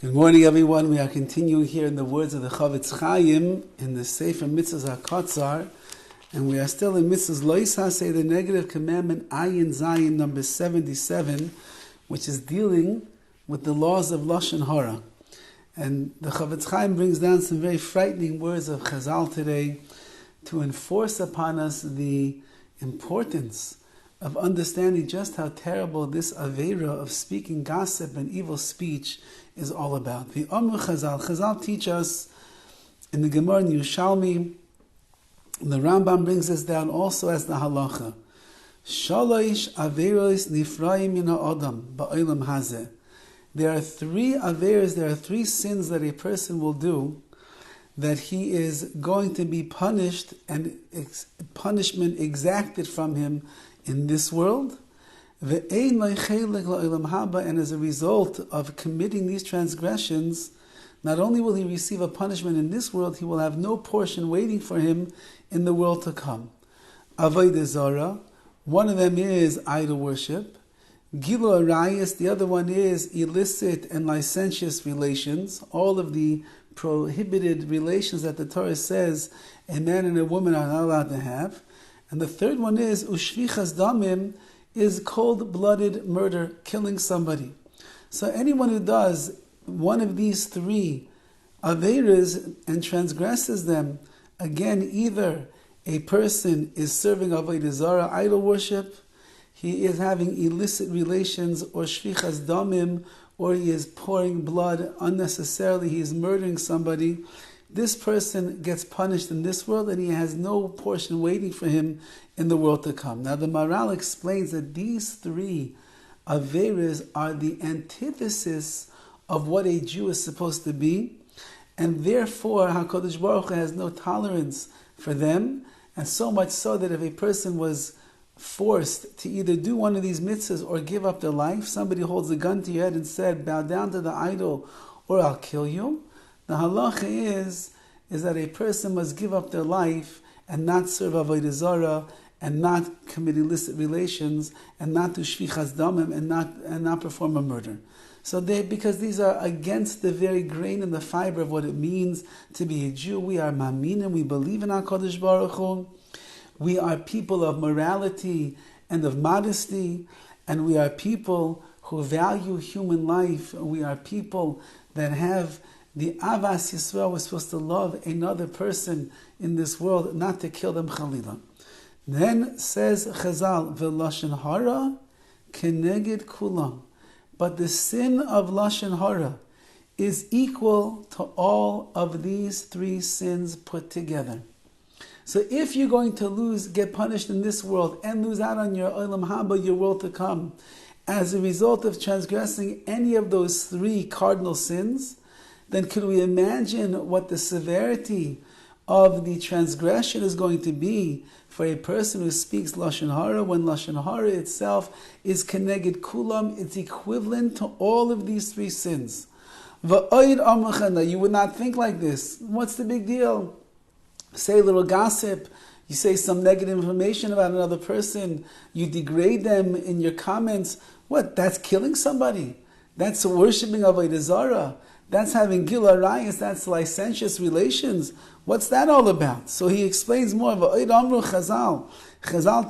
Good morning, everyone. We are continuing here in the words of the Horowitz in the Sefer Mitzvah HaKatzar, and we are still in Mitzvah's Loisa, say the negative commandment, Ayin Zayin, number 77, which is dealing with the laws of Lashon HaRa. And the Horowitz brings down some very frightening words of Chazal today to enforce upon us the importance of understanding just how terrible this Aveira of speaking gossip and evil speech is all about. The Amr Chazal teach us in the Gemara in Yerushalmi, the Rambam brings us down also as the halacha. Shalosh Aveiros nifraim min ha'adam ba'olam hazeh. There are three Aveiros, there are three sins that a person will do that he is going to be punished and punishment exacted from him in this world. And as a result of committing these transgressions, not only will he receive a punishment in this world, he will have no portion waiting for him in the world to come. Avodah Zarah, one of them is idol worship. Gilu Arayis, the other one is illicit and licentious relations, all of the prohibited relations that the Torah says a man and a woman are not allowed to have. And the third one is Ushvichas Damim, is cold-blooded murder, killing somebody. So anyone who does one of these three Aveiras and transgresses them, again, either a person is serving Avodah Zarah, idol worship, he is having illicit relations, or Shvichas Damim, or he is pouring blood unnecessarily, he is murdering somebody. This person gets punished in this world and he has no portion waiting for him in the world to come. Now the Maharal explains that these three Aveiras are the antithesis of what a Jew is supposed to be, and therefore HaKadosh Baruch Hu has no tolerance for them, and so much so that if a person was forced to either do one of these mitzvahs or give up their life, somebody holds a gun to your head and said, bow down to the idol or I'll kill you, the halacha is that a person must give up their life and not serve Avodah Zarah and not commit illicit relations and not do shvichas damim and not perform a murder. So because these are against the very grain and the fiber of what it means to be a Jew. We are ma'aminim, we believe in HaKadosh Baruch Hu. We are people of morality and of modesty, and we are people who value human life. We are people that have the Avas Yisrael. We're supposed to love another person in this world, not to kill them Chalila. Then says Chazal, Lashon HaRa keneged kulam. But the sin of Lashon HaRa is equal to all of these three sins put together. So if you're going to get punished in this world and lose out on your Olam Haba, your world to come, as a result of transgressing any of those three cardinal sins, then could we imagine what the severity of the transgression is going to be for a person who speaks Lashon HaRa, when Lashon HaRa itself is keneged kulam, it's equivalent to all of these three sins. You would not think like this. What's the big deal? Say a little gossip, you say some negative information about another person, you degrade them in your comments. What? That's killing somebody. That's worshipping Avodah Zarah. That's having Gila Rayas, that's licentious relations. What's that all about? So he explains more. Chazal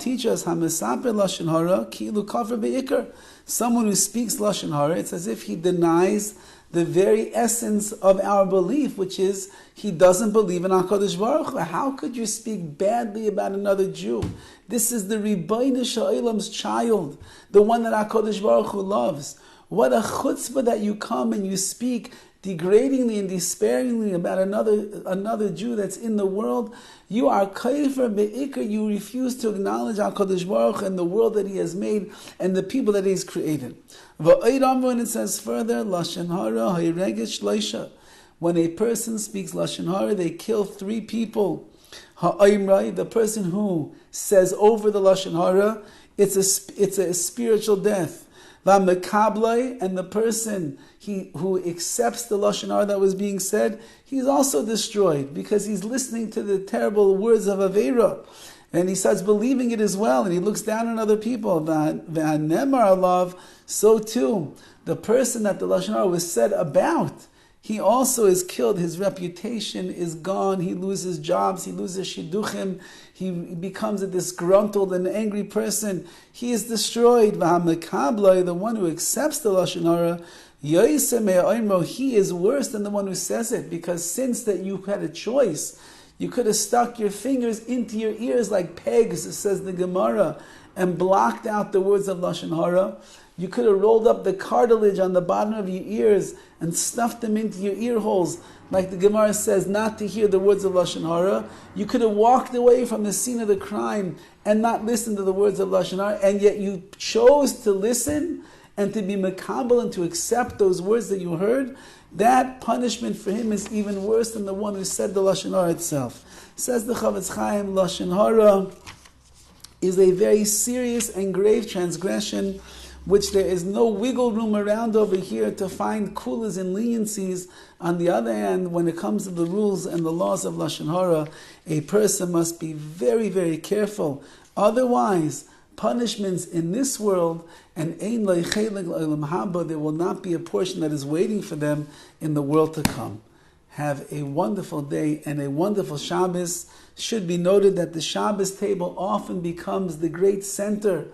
teach us, Lashon HaRa ki'ilu kafar be'ikar. Someone who speaks Lashon HaRa, it's as if he denies the very essence of our belief, which is he doesn't believe in HaKadosh Baruch Hu. How could you speak badly about another Jew? This is the Ribbono Shel Olam's child, the one that HaKadosh Baruch Hu loves. What a chutzpah that you come and you speak degradingly and despairingly about another Jew that's in the world. You are kaifer be'ikar, you refuse to acknowledge HaKadosh Baruch Hu and the world that He has made and the people that He has created. And it says further, Lashon HaRa ha'regesh shloisha. When a person speaks Lashon HaRa, they kill three people. Ha'imrai, the person who says over the Lashon HaRa, it's a spiritual death. V'mekablai, and the person who accepts the Lashon HaRa that was being said, he's also destroyed because he's listening to the terrible words of Aveira. And he starts believing it as well, and he looks down on other people. V'hanemar alav, so too, the person that the Lashon HaRa was said about, he also is killed. His reputation is gone. He loses jobs. He loses shidduchim. He becomes a disgruntled and angry person. He is destroyed. V'hamekablai, the one who accepts the Lashon HaRa, he is worse than the one who says it, because since that you had a choice, you could have stuck your fingers into your ears like pegs, it says the Gemara, and blocked out the words of Lashon HaRa. You could have rolled up the cartilage on the bottom of your ears and stuffed them into your ear holes, like the Gemara says, not to hear the words of Lashon HaRa. You could have walked away from the scene of the crime and not listened to the words of Lashon HaRa, and yet you chose to listen and to be makabel and to accept those words that you heard. That punishment for him is even worse than the one who said the Lashon HaRa itself. Says the Chavetz Chaim, Lashon HaRa is a very serious and grave transgression, which there is no wiggle room around over here to find kulas and leniencies. On the other hand, when it comes to the rules and the laws of Lashon HaRa, a person must be very, very careful. Otherwise, punishments in this world, and ein lo chelik l'olam haba, there will not be a portion that is waiting for them in the world to come. Have a wonderful day and a wonderful Shabbos. Should be noted that the Shabbos table often becomes the great center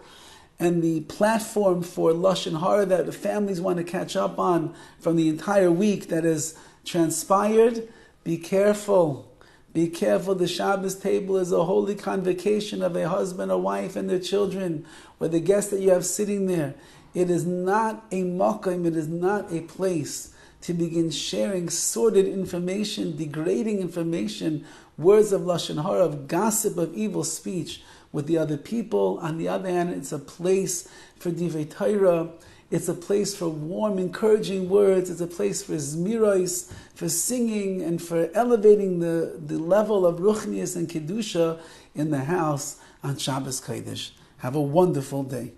and the platform for Lashon HaRa that the families want to catch up on from the entire week that has transpired. Be careful. Be careful. The Shabbos table is a holy convocation of a husband, a wife, and their children, or the guests that you have sitting there. It is not a makom, it is not a place to begin sharing sordid information, degrading information, words of Lashon HaRa, of gossip, of evil speech with the other people. On the other hand, it's a place for divrei Torah. It's a place for warm, encouraging words. It's a place for zmiros, for singing, and for elevating the level of ruchnius and kedusha in the house on Shabbos Kodesh. Have a wonderful day.